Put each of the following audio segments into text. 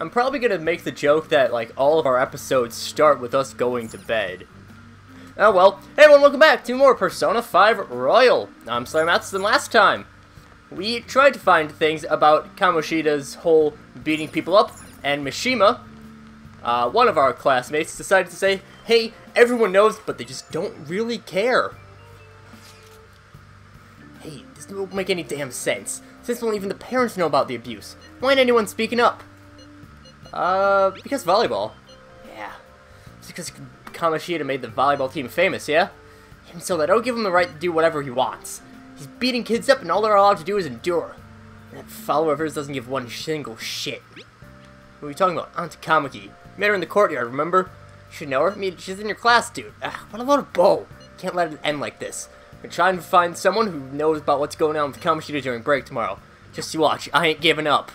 I'm probably gonna make the joke that, like, all of our episodes start with us going to bed. Oh well. Hey everyone, welcome back to more Persona 5 Royal. I'm SlayerMathis, and last time we tried to find things about Kamoshida's whole beating people up, and Mishima, one of our classmates, decided to say, hey, everyone knows, but they just don't really care. Hey, this don't make any damn sense. Since when even the parents know about the abuse? Why ain't anyone speaking up? Because volleyball. Yeah. It's because Kamoshida made the volleyball team famous, yeah? And so they don't give him the right to do whatever he wants. He's beating kids up and all they're allowed to do is endure. And that follower of hers doesn't give one single shit. What are we talking about? Ann Takamaki. Met her in the courtyard, remember? You should know her. I mean, she's in your class, dude. What a load of bull. Can't let it end like this. We're trying to find someone who knows about what's going on with Kamoshida during break tomorrow. Just you watch. I ain't giving up.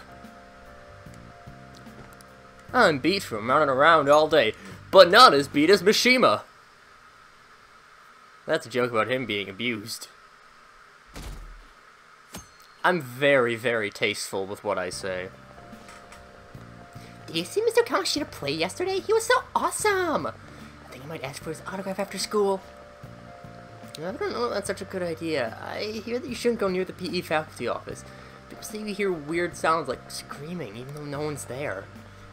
I'm beat from running around all day, but not as beat as Mishima. That's a joke about him being abused. I'm very, very tasteful with what I say. Did you see Mr. Kamoshida play yesterday? He was so awesome! I think I might ask for his autograph after school. I don't know if that's such a good idea. I hear that you shouldn't go near the PE faculty office. People say you hear weird sounds like screaming, even though no one's there.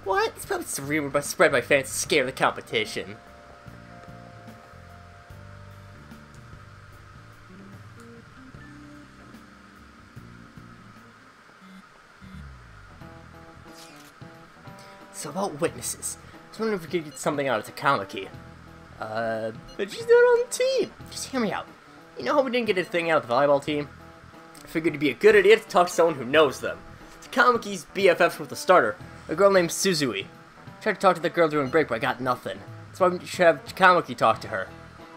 What? It's probably just a rumor spread by fans to scare the competition. So about witnesses. I was wondering if we could get something out of Takamaki. But she's not on the team. Just hear me out. You know how we didn't get a thing out of the volleyball team? I figured it'd be a good idea to talk to someone who knows them. Takamaki's BFFs with the starter, a girl named Suzui. Tried to talk to the girl during break, but I got nothing. That's why we should have Takamaki talk to her.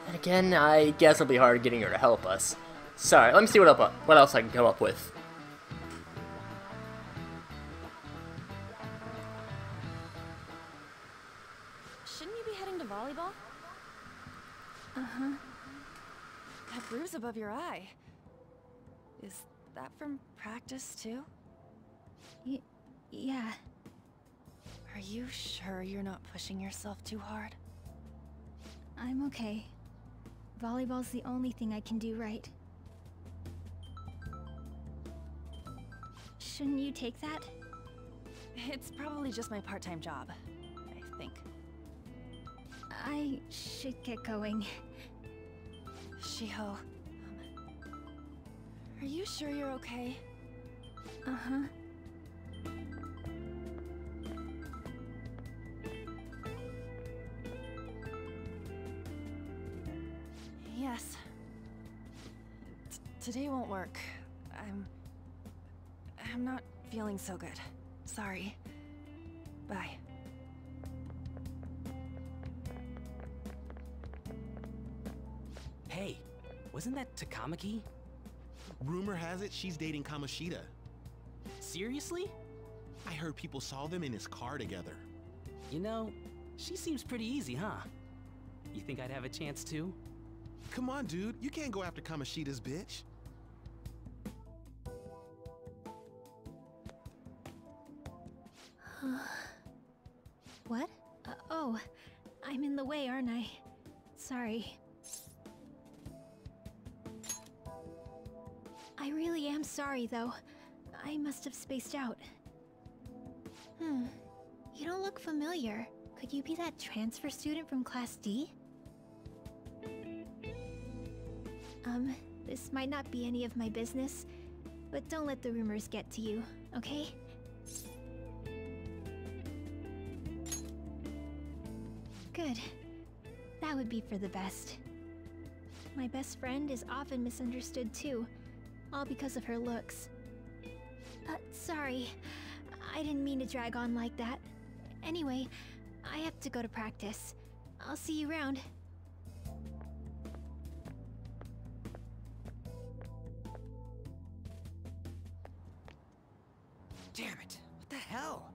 And again, I guess it'll be hard getting her to help us. Sorry, let me see what else I can come up with. Shouldn't you be heading to volleyball? Uh-huh. That bruise above your eye. Is that from practice, too? Yeah. Are you sure you're not pushing yourself too hard? I'm okay. Volleyball's the only thing I can do right. Shouldn't you take that? It's probably just my part-time job, I think. I should get going. Shiho, are you sure you're okay? Uh-huh. Yes. Today won't work. I'm not feeling so good. Sorry. Bye. Hey, wasn't that Takamaki? Rumor has it she's dating Kamoshida. Seriously? I heard people saw them in his car together. You know, she seems pretty easy, huh? You think I'd have a chance too? Come on, dude. You can't go after Kamoshida's bitch. What? Oh, I'm in the way, aren't I? Sorry. I really am sorry, though. I must have spaced out. You don't look familiar. Could you be that transfer student from Class D? This might not be any of my business, but don't let the rumors get to you, okay? Good. That would be for the best. My best friend is often misunderstood too, all because of her looks. Sorry, I didn't mean to drag on like that. Anyway, I have to go to practice. I'll see you around. Damn it, what the hell?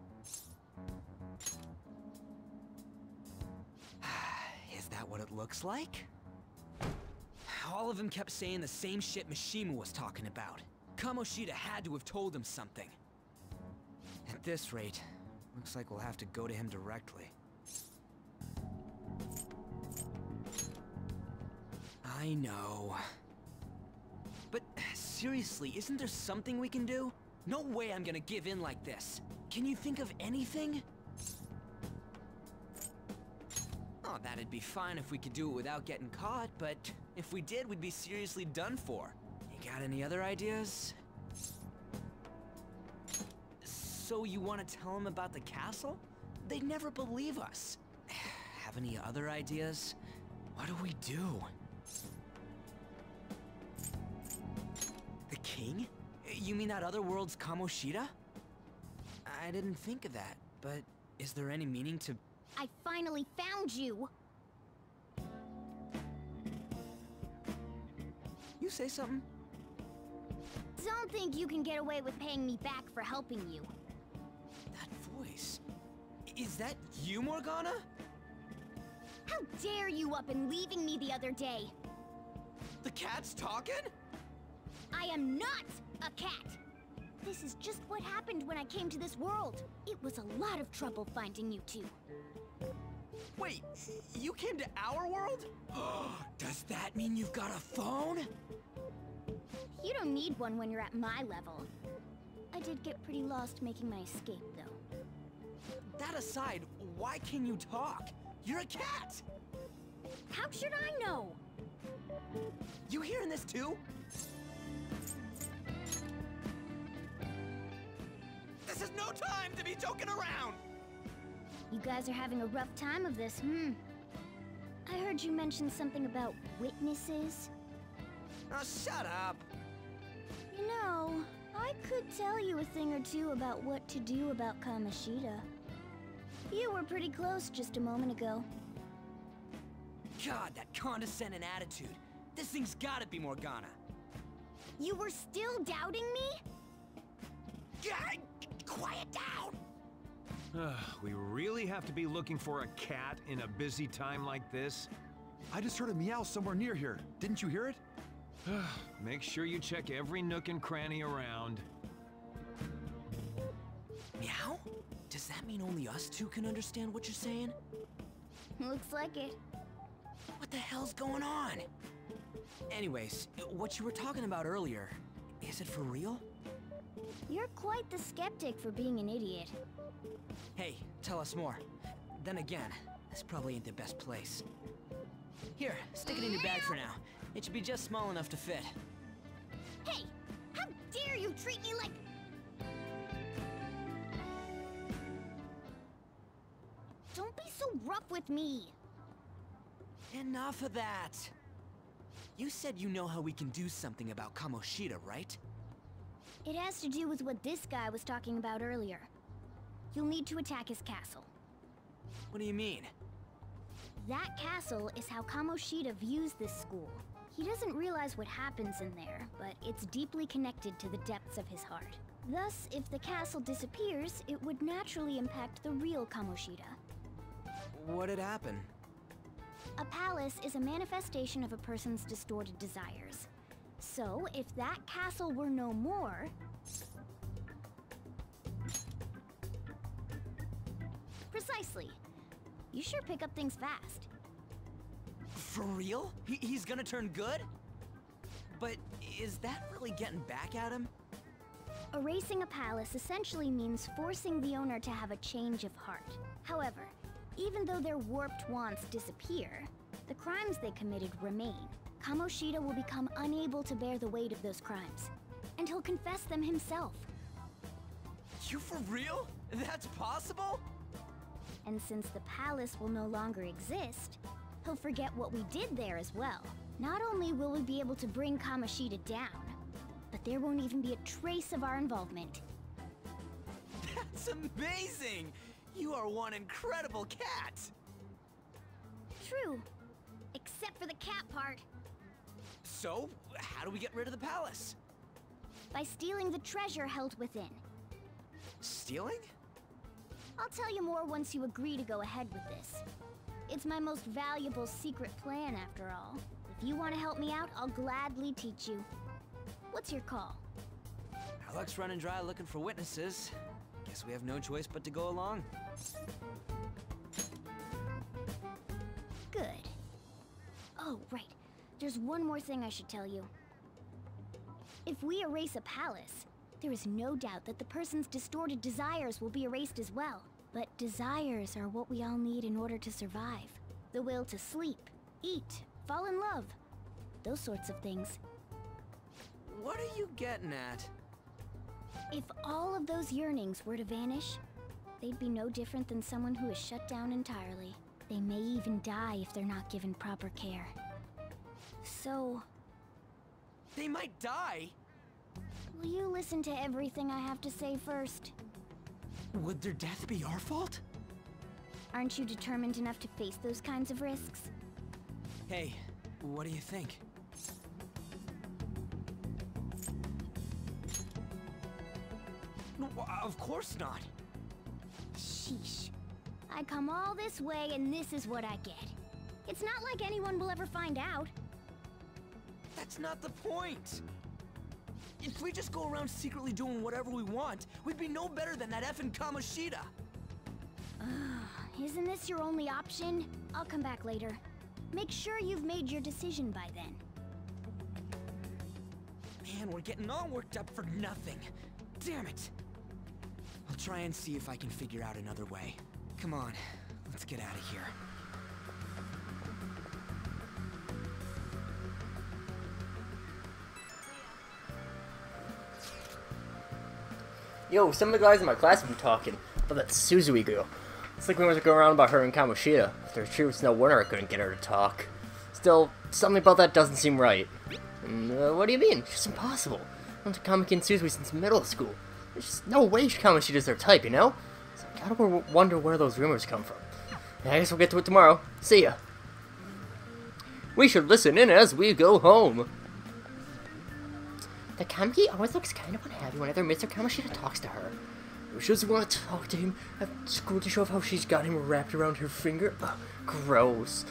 Is that what it looks like? All of them kept saying the same shit Mishima was talking about. Kamoshida had to have told him something. At this rate, Looks like we'll have to go to him directly. I know. But seriously, isn't there something we can do? No way I'm gonna give in like this. Can you think of anything? Oh, that'd be fine if we could do it without getting caught, but if we did, we'd be seriously done for. You got any other ideas? So you want to tell them about the castle? They'd never believe us. Have any other ideas? What do we do? The king? You mean that other world's Kamoshida? I didn't think of that, but is there any meaning to... I finally found you! You say something? Don't think you can get away with paying me back for helping you. That voice... Is that you, Morgana? How dare you up and leaving me the other day? The cat's talking? I am not a cat! This is just what happened when I came to this world. It was a lot of trouble finding you two. Wait, you came to our world? Does that mean you've got a phone? You don't need one when you're at my level. I did get pretty lost making my escape, though. That aside, why can you talk? You're a cat! How should I know? You hearing this too? This is no time to be joking around! You guys are having a rough time of this, I heard you mention something about witnesses. Oh, shut up! You know, I could tell you a thing or two about what to do about Kamoshida. You were pretty close just a moment ago. God, that condescending attitude. This thing's gotta be Morgana. You were still doubting me? God, quiet down! We really have to be looking for a cat in a busy time like this? I just heard a meow somewhere near here. Didn't you hear it? Make sure you check every nook and cranny around. Meow? Does that mean only us two can understand what you're saying? Looks like it. What the hell's going on? Anyways, what you were talking about earlier, is it for real? You're quite the skeptic for being an idiot. Hey, tell us more. Then again, this probably ain't the best place. Here, stick it in your bag for now. It should be just small enough to fit. Hey! How dare you treat me like... Don't be so rough with me! Enough of that! You said you know how we can do something about Kamoshida, right? It has to do with what this guy was talking about earlier. You'll need to attack his castle. What do you mean? That castle is how Kamoshida views this school. He doesn't realize what happens in there, but it's deeply connected to the depths of his heart. Thus, if the castle disappears, it would naturally impact the real Kamoshida. What'd happen? A palace is a manifestation of a person's distorted desires. So, if that castle were no more... Precisely. You sure pick up things fast. For real? He's gonna turn good? But is that really getting back at him? Erasing a palace essentially means forcing the owner to have a change of heart. However, even though their warped wants disappear, the crimes they committed remain. Kamoshida will become unable to bear the weight of those crimes, and he'll confess them himself. You for real? That's possible? And since the palace will no longer exist, he'll forget what we did there as well. Not only will we be able to bring Kamoshida down, but there won't even be a trace of our involvement. That's amazing! You are one incredible cat! True. Except for the cat part. So, how do we get rid of the palace? By stealing the treasure held within. Stealing? I'll tell you more once you agree to go ahead with this. It's my most valuable secret plan, after all. If you want to help me out, I'll gladly teach you. What's your call? Our luck's running dry looking for witnesses. Guess we have no choice but to go along. Good. Oh, right. There's one more thing I should tell you. If we erase a palace, there is no doubt that the person's distorted desires will be erased as well. But desires are what we all need in order to survive. The will to sleep, eat, fall in love. Those sorts of things. What are you getting at? If all of those yearnings were to vanish, they'd be no different than someone who is shut down entirely. They may even die if they're not given proper care. So... They might die? will you listen to everything I have to say first? Would their death be our fault? Aren't you determined enough to face those kinds of risks? Hey, what do you think? No, of course not. Sheesh. I come all this way and this is what I get. It's not like anyone will ever find out. That's not the point. If we just go around secretly doing whatever we want, we'd be no better than that effing Kamoshida. Isn't this your only option? I'll come back later. Make sure you've made your decision by then. Man, we're getting all worked up for nothing. Damn it. I'll try and see if I can figure out another way. Come on, let's get out of here. Yo, some of the guys in my class have been talking about that Suzui girl. It's like rumors are going around about her and Kamoshida. If they're true, it's no wonder I couldn't get her to talk. Still, something about that doesn't seem right. And, what do you mean? It's just impossible. I've known Takamaki and Suzui since middle school. There's just no way Kamoshida's their type, you know? So I gotta wonder where those rumors come from. I guess we'll get to it tomorrow. See ya. We should listen in as we go home. Takamaki always looks kind of unhappy whenever Mr. Kamoshida talks to her. She doesn't want to talk to him. I've school to show off how she's got him wrapped around her finger. Ugh, gross.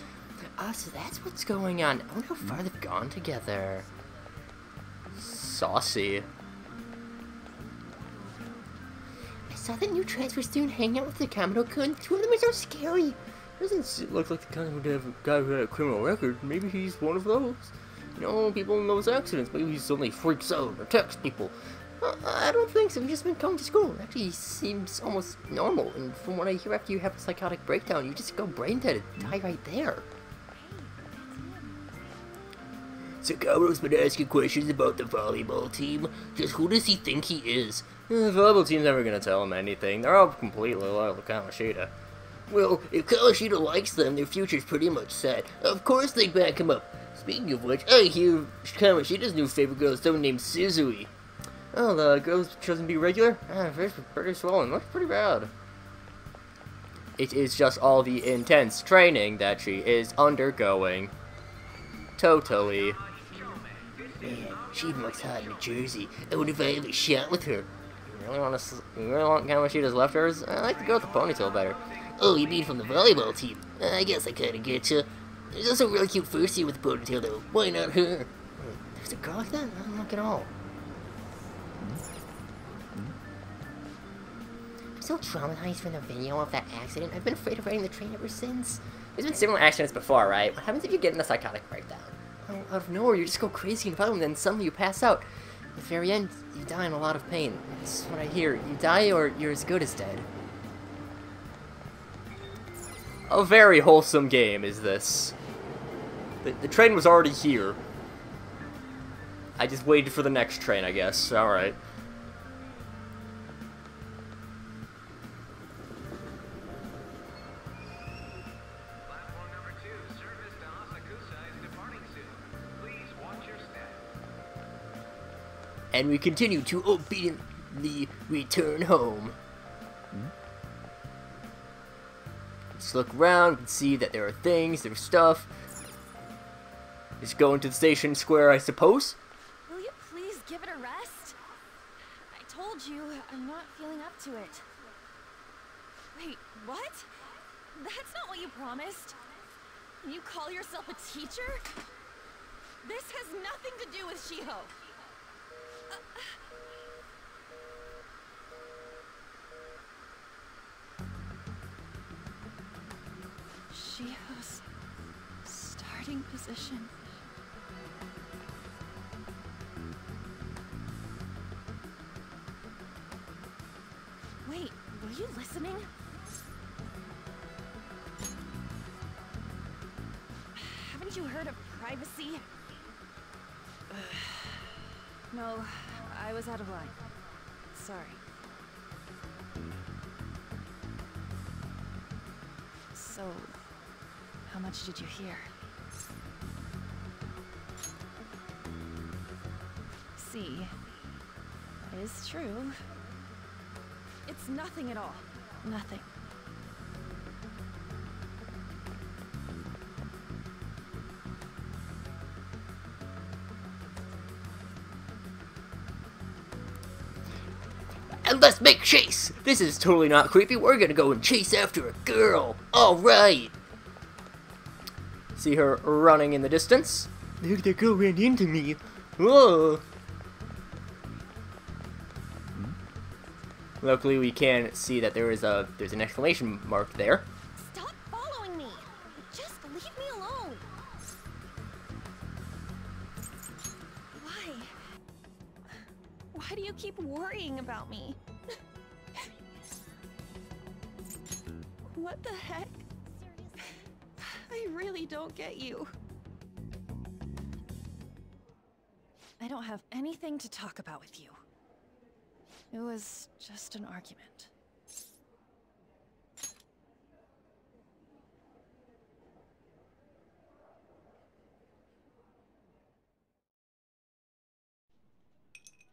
So that's what's going on. I wonder how far they've gone together. Saucy. I saw that new transfer student hanging out with the Kamado-kun. Two of them are so scary. Doesn't look like the kind of guy who had a criminal record. Maybe he's one of those. You know, people in those accidents. Maybe he suddenly freaks out or attacks people. I don't think so. He's just been coming to school. Actually, he seems almost normal. And from what I hear, after you have a psychotic breakdown, you just go brain dead and die right there. So Kamaro's been asking questions about the volleyball team. Just who does he think he is? The volleyball team's never gonna tell him anything. They're all completely loyal to Kamoshida. Well, if Kamoshida likes them, their future's pretty much set. Of course they'd back him up. Speaking of which, I hear Kamoshida's new favorite girl is someone named Suzui. Oh, the girl's chosen to be regular? Pretty swollen. Looks pretty bad. It is just all the intense training that she is undergoing. Totally. Man, she even looks hot in New Jersey. I wonder if I ever shot with her. You really want Kamoshida's left hers? I like the girl with the ponytail better. Oh, you mean from the volleyball team? I guess I kinda get you. There's also a really cute first year with the ponytail though. Why not her? There's a girl like that? I don't look at all. I'm so traumatized from the video of that accident. I've been afraid of riding the train ever since. There's been similar accidents before, right? What happens if you get in a psychotic breakdown? Out of nowhere, you just go crazy and violent, and then suddenly you pass out. At the very end, you die in a lot of pain. That's what I hear. You die or you're as good as dead. A very wholesome game is this. The train was already here. I just waited for the next train, I guess. Alright. Platform number 2, service to Asakusa is departing soon. Please watch your step. And we continue to obediently return home. Just look around and see that there are things, there's stuff. Just go into the station square, I suppose. Will you please give it a rest? I told you, I'm not feeling up to it. Wait, what? That's not what you promised. You call yourself a teacher? This has nothing to do with Shiho. Shiho's starting position. Wait, were you listening? Haven't you heard of privacy? No, I was out of line. Sorry. So, how much did you hear? See, that is true. It's nothing at all. Nothing. And let's make chase! This is totally not creepy. We're gonna go and chase after a girl. Alright. See her running in the distance. Look, the girl ran into me. Whoa. Luckily, we can see that there's an exclamation mark there. Stop following me! Just leave me alone! Why? Why do you keep worrying about me? What the heck? I really don't get you. I don't have anything to talk about with you. It was just an argument.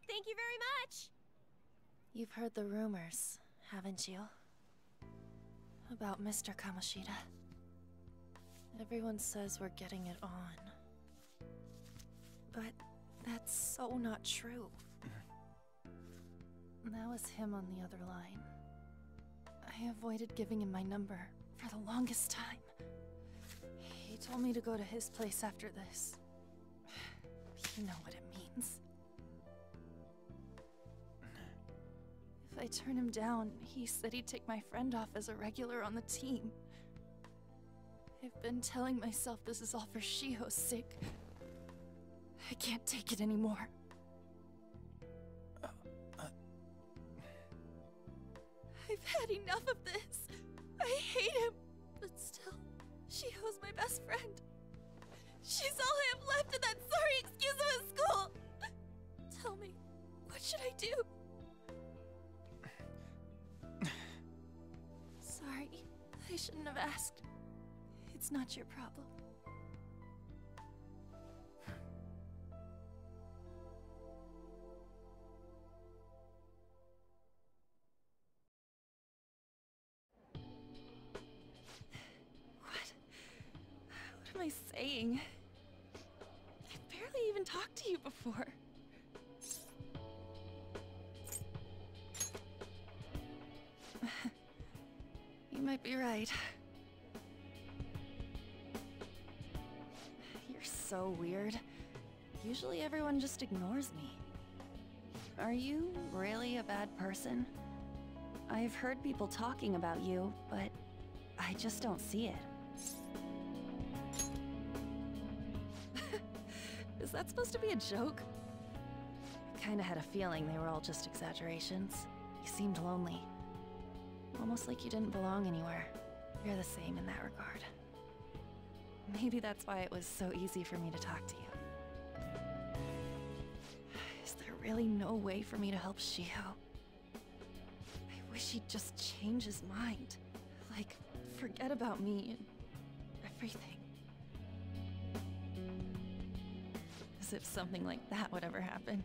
Thank you very much! You've heard the rumors, haven't you? About Mr. Kamoshida. Everyone says we're getting it on. But that's so not true. That was him on the other line. I avoided giving him my number for the longest time. He told me to go to his place after this. You know what it means. If I turn him down, he said he'd take my friend off as a regular on the team. I've been telling myself this is all for Shiho's sake. I can't take it anymore. I've had enough of this. I hate him. But still, Shiho's my best friend. She's all I have left in that sorry excuse of a school. Tell me, what should I do? Sorry, I shouldn't have asked. It's not your problem. What am I saying? I've barely even talked to you before. You might be right. You're so weird. Usually everyone just ignores me. Are you really a bad person? I've heard people talking about you, but I just don't see it. Is that supposed to be a joke? I kinda had a feeling they were all just exaggerations. You seemed lonely. Almost like you didn't belong anywhere. You're the same in that regard. Maybe that's why it was so easy for me to talk to you. Is there really no way for me to help Shiho? I wish he'd just change his mind. Like, forget about me and everything. As if something like that would ever happen.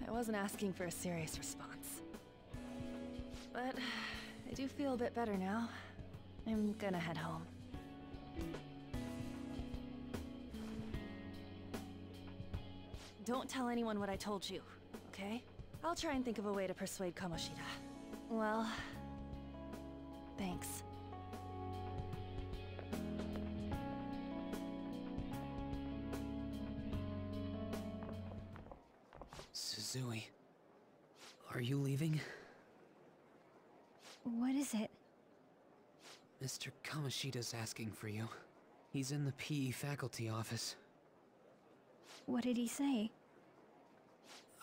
I wasn't asking for a serious response. But I do feel a bit better now. I'm gonna head home. Don't tell anyone what I told you, okay? I'll try and think of a way to persuade Kamoshida. Well, thanks. Zui. Are you leaving? What is it? Mr. Kamoshida's asking for you. He's in the PE faculty office. What did he say?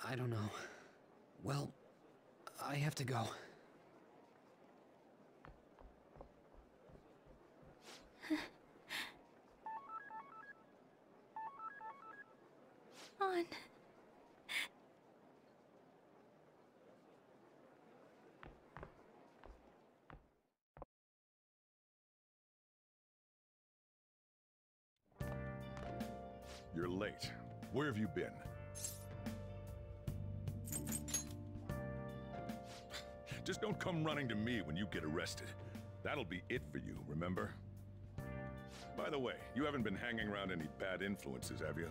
I don't know. Well, I have to go. On. You're late. Where have you been? Just don't come running to me when you get arrested. That'll be it for you, remember? By the way, you haven't been hanging around any bad influences, have you?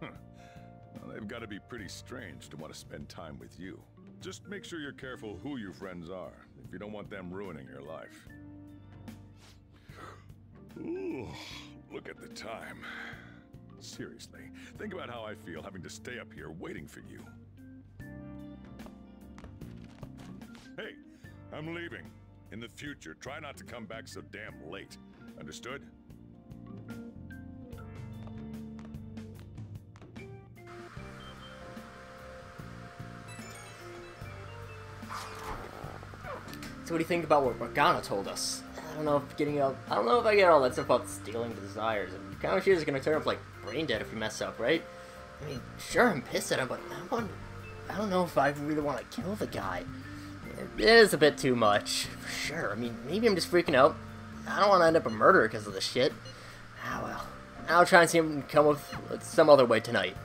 Well, they've got to be pretty strange to want to spend time with you. Just make sure you're careful who your friends are, if you don't want them ruining your life. Ooh, look at the time. Seriously, think about how I feel having to stay up here waiting for you. Hey, I'm leaving. In the future, try not to come back so damn late. Understood? So what do you think about what Morgana told us? I don't know if I get all that stuff about stealing desires. And Kamoshida's gonna turn up like brain dead if we mess up, right? I mean, sure, I'm pissed at him, but I don't know if I really want to kill the guy. It is a bit too much, for sure. I mean, maybe I'm just freaking out. I don't want to end up a murderer because of this shit. Ah, well. I'll try and see him come up with some other way tonight.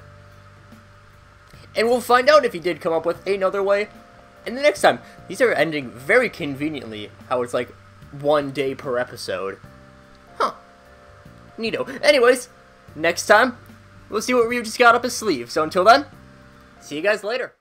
And we'll find out if he did come up with another way. And the next time, these are ending very conveniently, how it's like 1 day per episode. Huh. Neato. Anyways, next time, we'll see what Ryu just got up his sleeve. So until then, see you guys later.